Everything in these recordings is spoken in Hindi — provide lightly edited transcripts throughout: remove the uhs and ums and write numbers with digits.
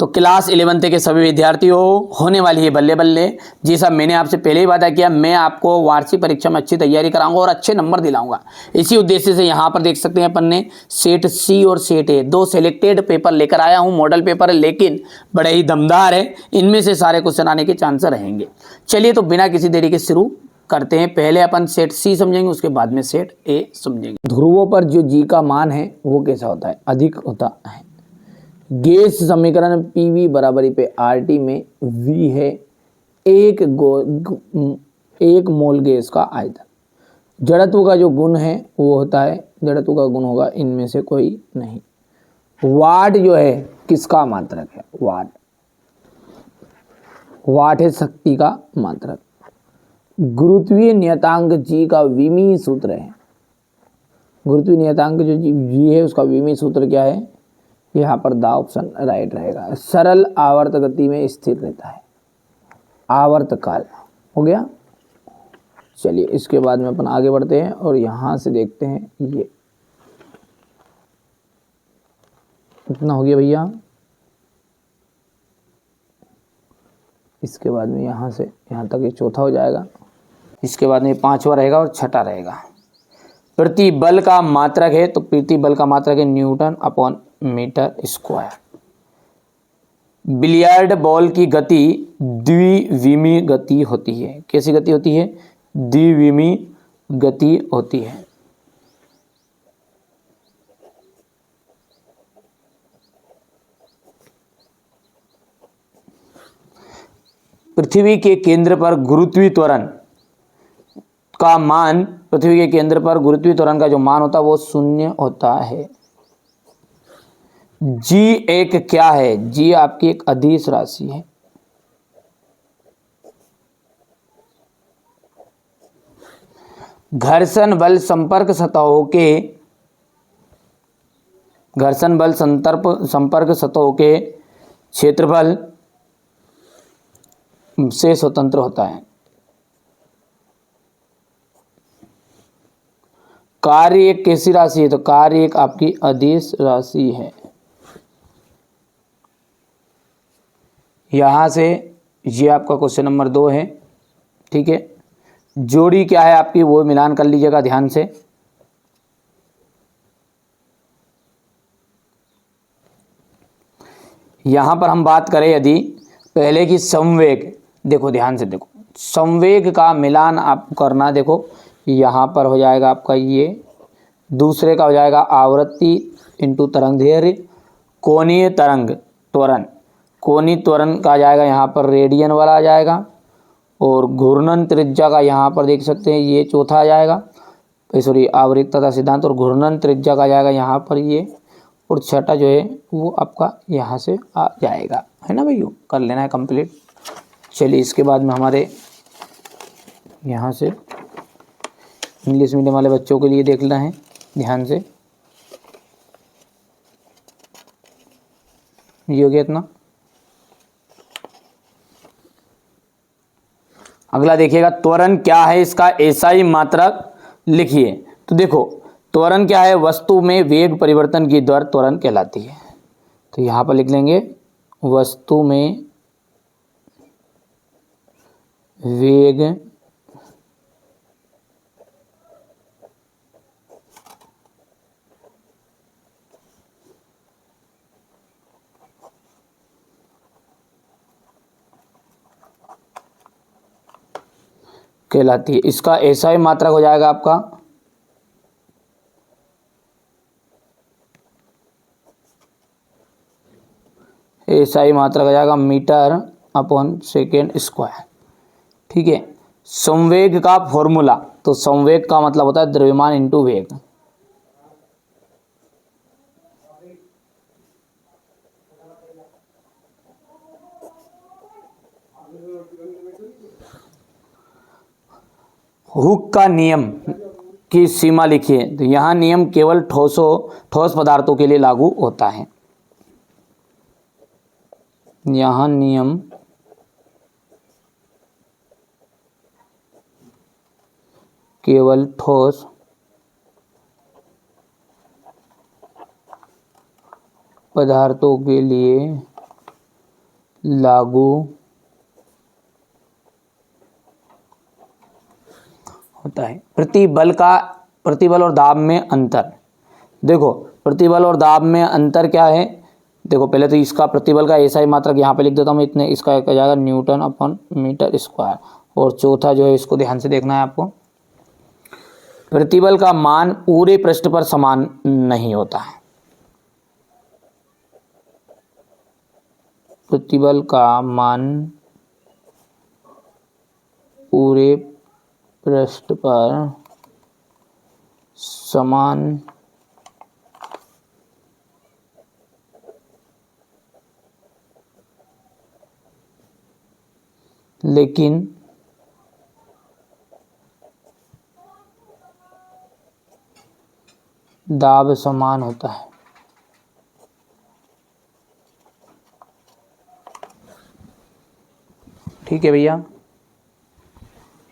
तो क्लास 11th के सभी विद्यार्थियों होने वाली है बल्ले बल्ले। जी साहब, मैंने आपसे पहले ही वादा किया, मैं आपको वार्षिक परीक्षा में अच्छी तैयारी कराऊंगा और अच्छे नंबर दिलाऊंगा। इसी उद्देश्य से यहाँ पर देख सकते हैं अपन ने सेट सी और सेट ए दो सिलेक्टेड पेपर लेकर आया हूँ। मॉडल पेपर है लेकिन बड़े ही दमदार है, इनमें से सारे क्वेश्चन आने के चांसेस रहेंगे। चलिए तो बिना किसी देरी के शुरू करते हैं। पहले अपन सेट सी समझेंगे, उसके बाद में सेट ए समझेंगे। ध्रुवों पर जो जी का मान है वो कैसा होता है? अधिक होता है। गैस समीकरण पीवी बराबरी पे आरटी में वी है एक मोल गैस का आयतन। जड़त्व का जो गुण है वो होता है, जड़त्व का गुण होगा इनमें से कोई नहीं। वाट जो है किसका मात्रक है? वाट है शक्ति का मात्रक। गुरुत्वीय नियतांक जी का विमीय सूत्र है। गुरुत्वीय नियतांक जो जी है उसका विमीय सूत्र क्या है? यहाँ पर दा ऑप्शन राइट रहेगा। सरल आवर्त गति में स्थिर रहता है। आवर्तकाल हो गया। चलिए इसके बाद में अपन आगे बढ़ते हैं और यहाँ से देखते हैं ये इतना हो गया भैया। इसके बाद में यहाँ से यहाँ तक ये चौथा हो जाएगा। इसके बाद में पांचवा रहेगा और छठा रहेगा। प्रतिबल का मात्रक है तो प्रतिबल का मात्रक है newton upon metre square. Billiard ball की गति द्विविमीय गति होती है। कैसी गति होती है? द्विविमीय गति होती है। पृथ्वी के केंद्र पर गुरुत्वीय त्वरण का मान, पृथ्वी के केंद्र पर गुरुत्वीय त्वरण का जो मान होता है वो 0 होता है। जी एक क्या है? जी आपकी एक अदिश राशि है। घर्षण बल संपर्क सतहों के क्षेत्रफल से स्वतंत्र होता है। कार्य एक कैसी राशि है? तो कार्य एक आपकी अदिश राशि है। यहां से ये आपका क्वेश्चन नंबर 2 है। ठीक है, जोड़ी क्या है आपकी वो मिलान कर लीजिएगा ध्यान से। यहां पर हम बात करें यदि पहले की संवेग, देखो ध्यान से देखो, संवेग का मिलान आप करना। देखो यहां पर हो जाएगा आपका ये, दूसरे का हो जाएगा आवृत्ति इंटू तरंग दैर्घ्य। कोणीय तरंग त्वरण, कोणीय त्वरण का आ जाएगा यहाँ पर रेडियन वाला आ जाएगा। और घूर्णन त्रिज्या का यहाँ पर देख सकते हैं ये चौथा आ जाएगा, सॉरी आवृत्तता सिद्धांत। और घूर्णन त्रिज्या का आ जाएगा यहाँ पर ये, और छठा जो है वो आपका यहाँ से आ जाएगा, है ना भैया? कर लेना है कंप्लीट। चलिए इसके बाद में हमारे यहाँ से इंग्लिश मीडियम वाले बच्चों के लिए देखना है ध्यान से। ये हो गया इतना। अगला देखिएगा, त्वरण क्या है इसका एसआई मात्रक लिखिए। तो देखो त्वरण क्या है? वस्तु में वेग परिवर्तन की दर त्वरण कहलाती है। तो यहां पर लिख लेंगे वस्तु में वेग कहलाती है। इसका एसआई मात्रक हो जाएगा आपका एसआई मात्रक हो जाएगा मीटर अपॉन सेकेंड स्क्वायर। ठीक है, संवेग का फॉर्मूला, तो संवेग का मतलब होता है द्रव्यमान इंटू वेग। हुक का नियम की सीमा लिखिए। तो यहाँ नियम केवल ठोस पदार्थों के लिए लागू होता है। यहाँ नियम केवल ठोस पदार्थों के लिए लागू होता है। प्रतिबल और दाब में अंतर। देखो प्रतिबल और दाब में अंतर क्या है, देखो पहले तो इसका प्रतिबल का ऐसा ही मात्रक यहाँ पे लिख देता हूँ इतने, इसका क्या जाएगा न्यूटन अपन मीटर स्क्वायर। और चौथा जो है इसको ध्यान से देखना है आपको, प्रतिबल का मान पूरे पृष्ठ पर समान नहीं होता है। प्रतिबल का मान पूरे पृष्ठ पर समान लेकिन दाब समान होता है। ठीक है भैया,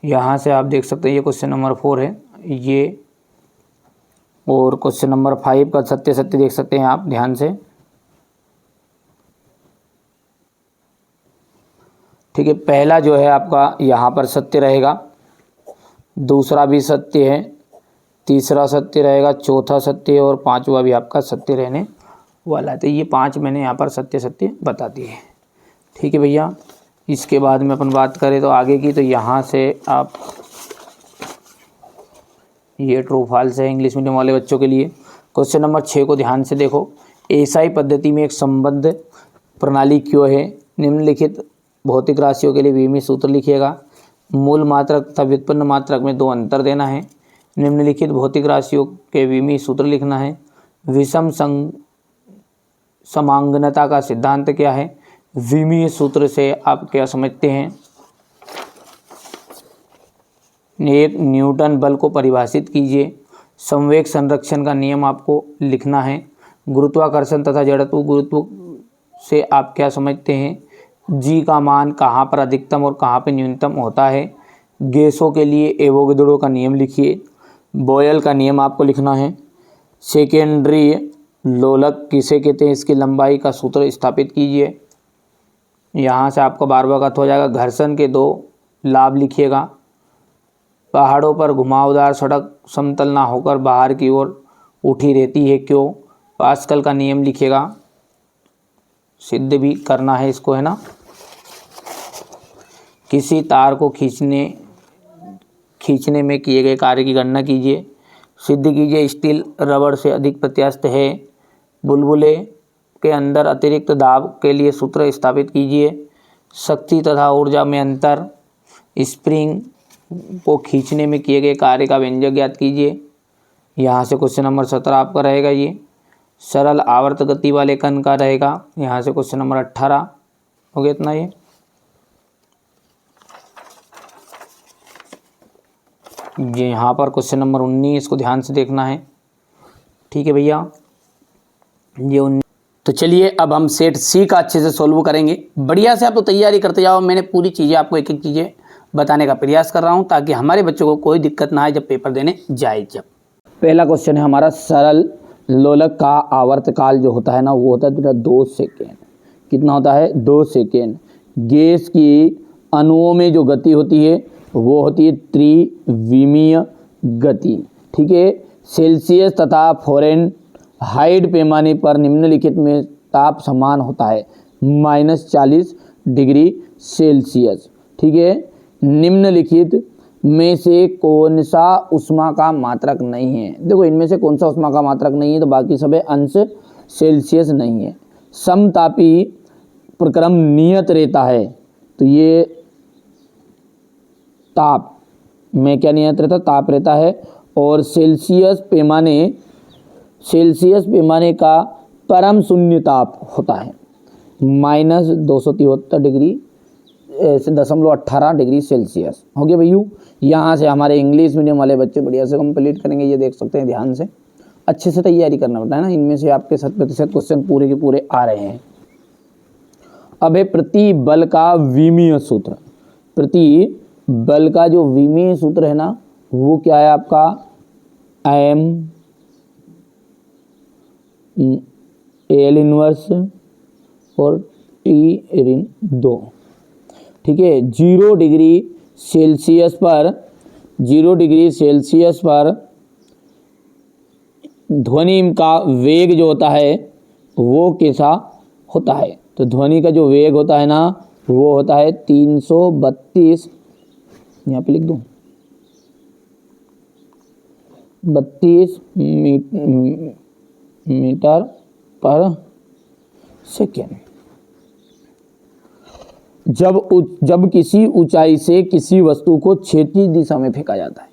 यहाँ से आप देख सकते हैं ये क्वेश्चन नंबर 4 है ये, और क्वेश्चन नंबर 5 का सत्य सत्य देख सकते हैं आप ध्यान से। ठीक है, पहला जो है आपका यहाँ पर सत्य रहेगा, दूसरा भी सत्य है, तीसरा सत्य रहेगा, चौथा सत्य है और पांचवा भी आपका सत्य रहने वाला है। तो ये 5 मैंने यहाँ पर सत्य सत्य बता दिए। ठीक है भैया, इसके बाद में अपन बात करें तो आगे की, तो यहाँ से आप ये ट्रू फॉल्स है इंग्लिश मीडियम वाले बच्चों के लिए। क्वेश्चन नंबर 6 को ध्यान से देखो, एसआई पद्धति में एक संबद्ध प्रणाली क्यों है? निम्नलिखित भौतिक राशियों के लिए विमीय सूत्र लिखिएगा। मूल मात्रक तथा व्युत्पन्न मात्रक में 2 अंतर देना है। निम्नलिखित भौतिक राशियों के विमीय सूत्र लिखना है। विषम समांगनता का सिद्धांत क्या है? विमीय सूत्र से आप क्या समझते हैं? एक न्यूटन बल को परिभाषित कीजिए। संवेग संरक्षण का नियम आपको लिखना है। गुरुत्वाकर्षण तथा जड़त्व गुरुत्व से आप क्या समझते हैं? जी का मान कहाँ पर अधिकतम और कहाँ पर न्यूनतम होता है? गैसों के लिए एवोगैड्रो का नियम लिखिए। बॉयल का नियम आपको लिखना है। सेकेंडरी लोलक किसे कहते हैं, इसकी लंबाई का सूत्र स्थापित कीजिए। यहाँ से आपका 12वां का हो जाएगा। घर्षण के 2 लाभ लिखिएगा। पहाड़ों पर घुमावदार सड़क समतल ना होकर बाहर की ओर उठी रहती है, क्यों? पास्कल का नियम लिखिएगा, सिद्ध भी करना है इसको, है ना। किसी तार को खींचने में किए गए कार्य की गणना कीजिए। सिद्ध कीजिए स्टील रबड़ से अधिक प्रत्यास्थ है। बुलबुले के अंदर अतिरिक्त दाब के लिए सूत्र स्थापित कीजिए। शक्ति तथा ऊर्जा में अंतर। स्प्रिंग को खींचने में किए गए कार्य का व्यंजक ज्ञात कीजिए। यहाँ से क्वेश्चन नंबर 17 आपका रहेगा ये। सरल आवर्त गति वाले कण का रहेगा। यहाँ से क्वेश्चन नंबर 18 हो गया इतना ये। यहाँ पर क्वेश्चन नंबर 19 इसको ध्यान से देखना है। ठीक है भैया, ये 19। तो चलिए अब हम सेट सी का अच्छे से सोल्व करेंगे। बढ़िया से आप तो तैयारी करते जाओ। मैंने पूरी चीज़ें आपको एक एक चीज़ें बताने का प्रयास कर रहा हूँ ताकि हमारे बच्चों को कोई दिक्कत ना आए जब पेपर देने जाए। जब पहला क्वेश्चन है हमारा, सरल लोलक का आवर्तकाल जो होता है ना वो होता है बेटा 2 सेकेंड। कितना होता है? 2 सेकेंड। गैस की अणुओं में जो गति होती है वो होती है त्रिविमीय गति। ठीक है, सेल्सियस तथा फ़ारेनहाइट पैमाने पर निम्नलिखित में ताप समान होता है -40 डिग्री सेल्सियस। ठीक है, निम्नलिखित में से कौन सा ऊष्मा का मात्रक नहीं है? देखो इनमें से कौन सा ऊष्मा का मात्रक नहीं है, तो बाकी सब अंश सेल्सियस नहीं है। समतापी प्रक्रम नियत रहता है, तो ये ताप में क्या नियत रहता? ताप रहता है। और सेल्सियस पैमाने का परम शून्य ताप होता है -273 डिग्री 0.18 डिग्री सेल्सियस। हो गया भैया। यहाँ से हमारे इंग्लिश मीडियम वाले बच्चे बढ़िया से कंप्लीट करेंगे। ये देख सकते हैं, ध्यान से अच्छे से तैयारी करना पड़ता है ना। इनमें से आपके 100% क्वेश्चन पूरे के पूरे आ रहे हैं। अब है प्रतिबल का विमीय सूत्र। प्रतिबल का जो विमीय सूत्र है ना वो क्या है आपका? M L इनवर्स और T ऋण 2, ठीक है। 0 डिग्री सेल्सियस पर ध्वनि का वेग जो होता है वो कैसा होता है? तो ध्वनि का जो वेग होता है ना वो होता है 332, यहाँ पे लिख दूँ 32 मीटर पर सेकेंड। जब किसी ऊंचाई से किसी वस्तु को क्षैतिज दिशा में फेंका जाता है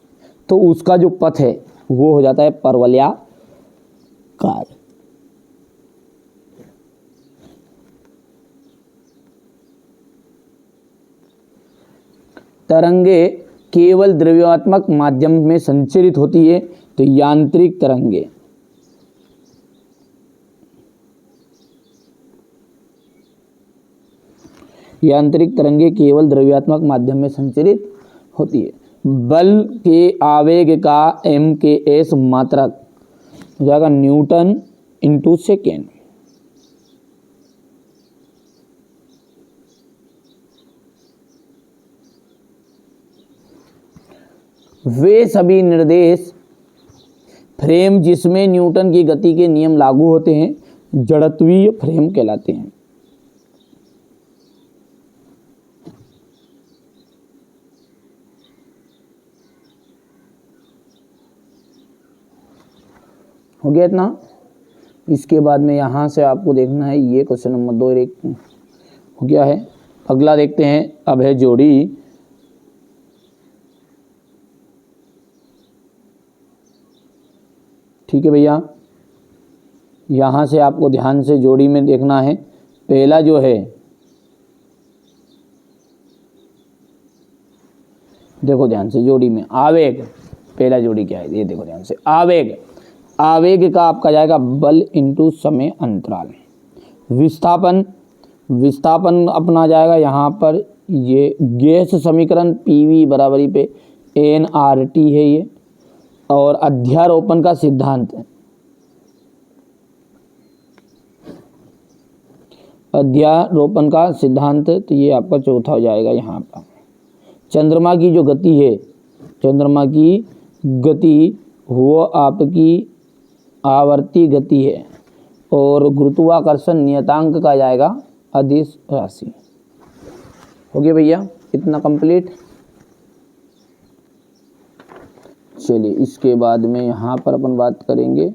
तो उसका जो पथ है वो हो जाता है परवलयाकार। तरंगे केवल द्रव्यात्मक माध्यम में संचरित होती है तो यांत्रिक तरंगे केवल द्रव्यात्मक माध्यम में संचरित होती है। बल के आवेग का MKS मात्रक हो जाएगा न्यूटन इंटू सेकेंड। वे सभी निर्देश फ्रेम जिसमें न्यूटन की गति के नियम लागू होते हैं जड़त्वीय फ्रेम कहलाते हैं। हो गया इतना। इसके बाद में यहाँ से आपको देखना है ये क्वेश्चन नंबर 2 हो गया है। अगला देखते हैं, अब है जोड़ी। ठीक है भैया, यहाँ से आपको ध्यान से जोड़ी में देखना है। पहला जो है देखो ध्यान से, जोड़ी में आवेग, पहला जोड़ी क्या है ये देखो ध्यान से। आवेग का आपका जाएगा बल इंटू समय अंतराल। विस्थापन अपना जाएगा यहाँ पर ये गैस समीकरण PV बराबरी पे nRT है ये। और अध्यारोपण का सिद्धांत है, तो ये आपका चौथा हो जाएगा। यहाँ पर चंद्रमा की जो गति है, चंद्रमा की गति वो आपकी आवर्ती गति है और गुरुत्वाकर्षण नियतांक का जाएगा अदिश राशि। हो गया भैया इतना कंप्लीट। चलिए इसके बाद में यहाँ पर अपन बात करेंगे,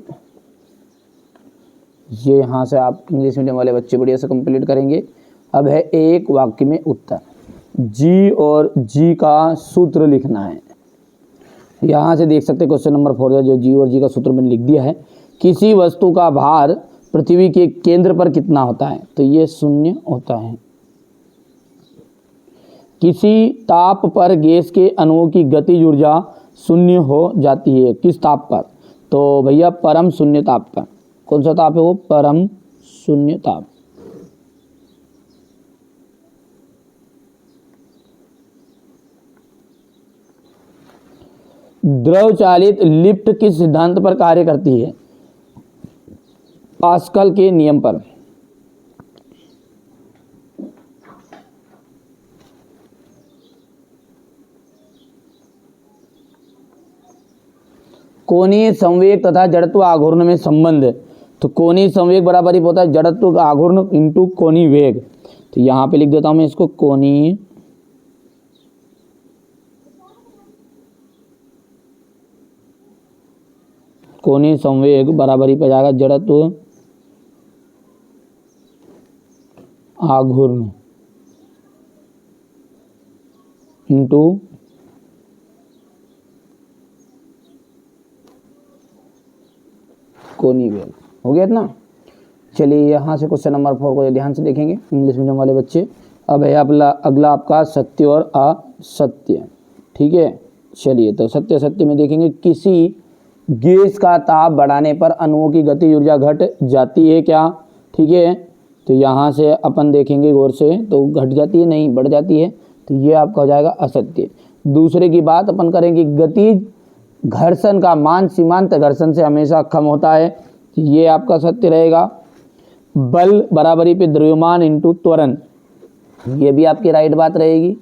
ये यहाँ से आप इंग्लिश मीडियम वाले बच्चे बढ़िया से कंप्लीट करेंगे। अब है एक वाक्य में उत्तर। जी और जी का सूत्र लिखना है। यहाँ से देख सकते हैं क्वेश्चन नंबर 4 जो जी और जी का सूत्र मैंने लिख दिया है। किसी वस्तु का भार पृथ्वी के केंद्र पर कितना होता है? तो ये 0 होता है। किसी ताप पर गैस के अणुओं की गतिज ऊर्जा 0 हो जाती है। किस ताप पर? तो भैया परम शून्य ताप पर। कौन सा ताप है वो? परम शून्य ताप। द्रव चालित लिफ्ट किस सिद्धांत पर कार्य करती है? पास्कल के नियम पर। कोणीय संवेग तथा जड़त्व आघूर्ण में संबंध। तो कोणीय संवेग बराबर ही होता है जड़त्व आघूर्ण इंटू कोणीय वेग। तो यहाँ पे लिख देता हूं मैं इसको, कोणीय संवेग बराबर ही पे जाएगा जड़त्व आघूर्ण इंटू कोणीय वेग। हो गया इतना। चलिए यहाँ से क्वेश्चन नंबर 4 को ध्यान से देखेंगे इंग्लिश मीडियम वाले बच्चे। अब है अगला आपका सत्य और असत्य। ठीक है, चलिए तो सत्य में देखेंगे। किसी गैस का ताप बढ़ाने पर अणुओं की गति ऊर्जा घट जाती है क्या? ठीक है, तो यहाँ से अपन देखेंगे गौर से, तो घट जाती है नहीं, बढ़ जाती है। तो ये आपका हो जाएगा असत्य। दूसरे की बात अपन करेंगे, गतिज घर्षण का मान सीमांत घर्षण से हमेशा कम होता है। ये आपका सत्य रहेगा। बल बराबरी पे द्रव्यमान इंटू त्वरण, ये भी आपकी राइट बात रहेगी।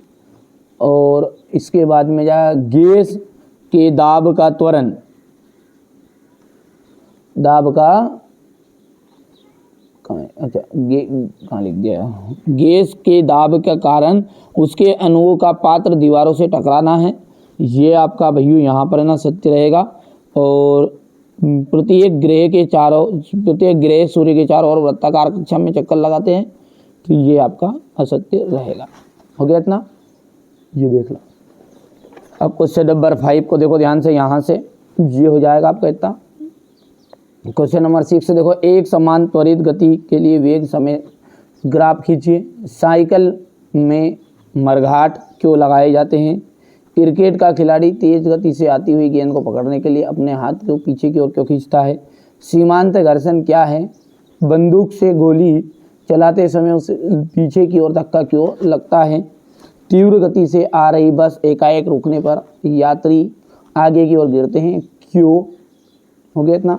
और इसके बाद में जाएगा गैस के दाब का त्वरण, दाब का अच्छा कहाँ लिख दिया, गैस के दाब का कारण उसके अणुओं का पात्र दीवारों से टकराना है, ये आपका भैया यहाँ पर है ना सत्य रहेगा। और प्रत्येक ग्रह सूर्य के चारों ओर वृत्ताकार कक्षा में चक्कर लगाते हैं, तो ये आपका असत्य रहेगा। हो गया इतना, ये देख लो। अब क्वेश्चन नंबर 5 को देखो ध्यान से, यहाँ से ये हो जाएगा आपका इतना। क्वेश्चन नंबर 6 से देखो, एक समान त्वरित गति के लिए वेग समय ग्राफ खींचिए। साइकिल में मरघाट क्यों लगाए जाते हैं? क्रिकेट का खिलाड़ी तेज गति से आती हुई गेंद को पकड़ने के लिए अपने हाथ को पीछे की ओर क्यों खींचता है? सीमांत घर्षण क्या है? बंदूक से गोली चलाते समय उसे पीछे की ओर धक्का क्यों लगता है? तीव्र गति से आ रही बस एकाएक रुकने पर यात्री आगे की ओर गिरते हैं, क्यों? हो गया इतना।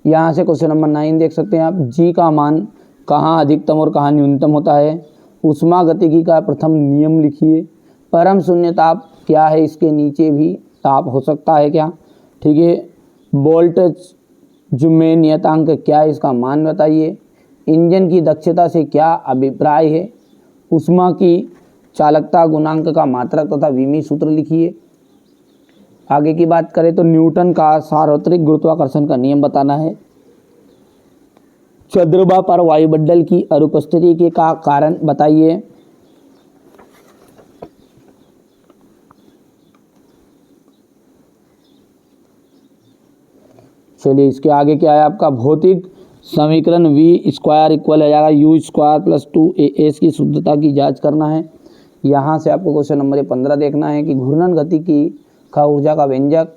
यहाँ से क्वेश्चन नंबर 9 देख सकते हैं आप, जी का मान कहाँ अधिकतम और कहाँ न्यूनतम होता है? ऊष्मागतिकी का प्रथम नियम लिखिए। परम शून्य ताप क्या है? इसके नीचे भी ताप हो सकता है क्या? ठीक है। वोल्टेज में नियतांक क्या है? इसका मान बताइए। इंजन की दक्षता से क्या अभिप्राय है? ऊष्मा की चालकता गुणांक का मात्रक तथा विमी सूत्र लिखिए। आगे की बात करें तो न्यूटन का सार्वत्रिक गुरुत्वाकर्षण का नियम बताना है। चंद्रमा पर वायुमंडल की अनुपस्थिति के का कारण बताइए। चलिए इसके आगे क्या है आपका, भौतिक समीकरण v स्क्वायर इक्वल हो जाएगा u स्क्वायर प्लस 2as की शुद्धता की जांच करना है। यहाँ से आपको क्वेश्चन नंबर 15 देखना है कि घूर्णन गति की का ऊर्जा का व्यंजक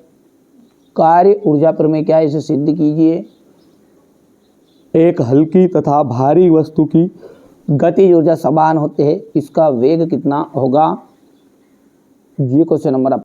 कार्य ऊर्जा प्रमेय क्या है, इसे सिद्ध कीजिए। एक हल्की तथा भारी वस्तु की गति ऊर्जा समान होते हैं, इसका वेग कितना होगा? ये क्वेश्चन नंबर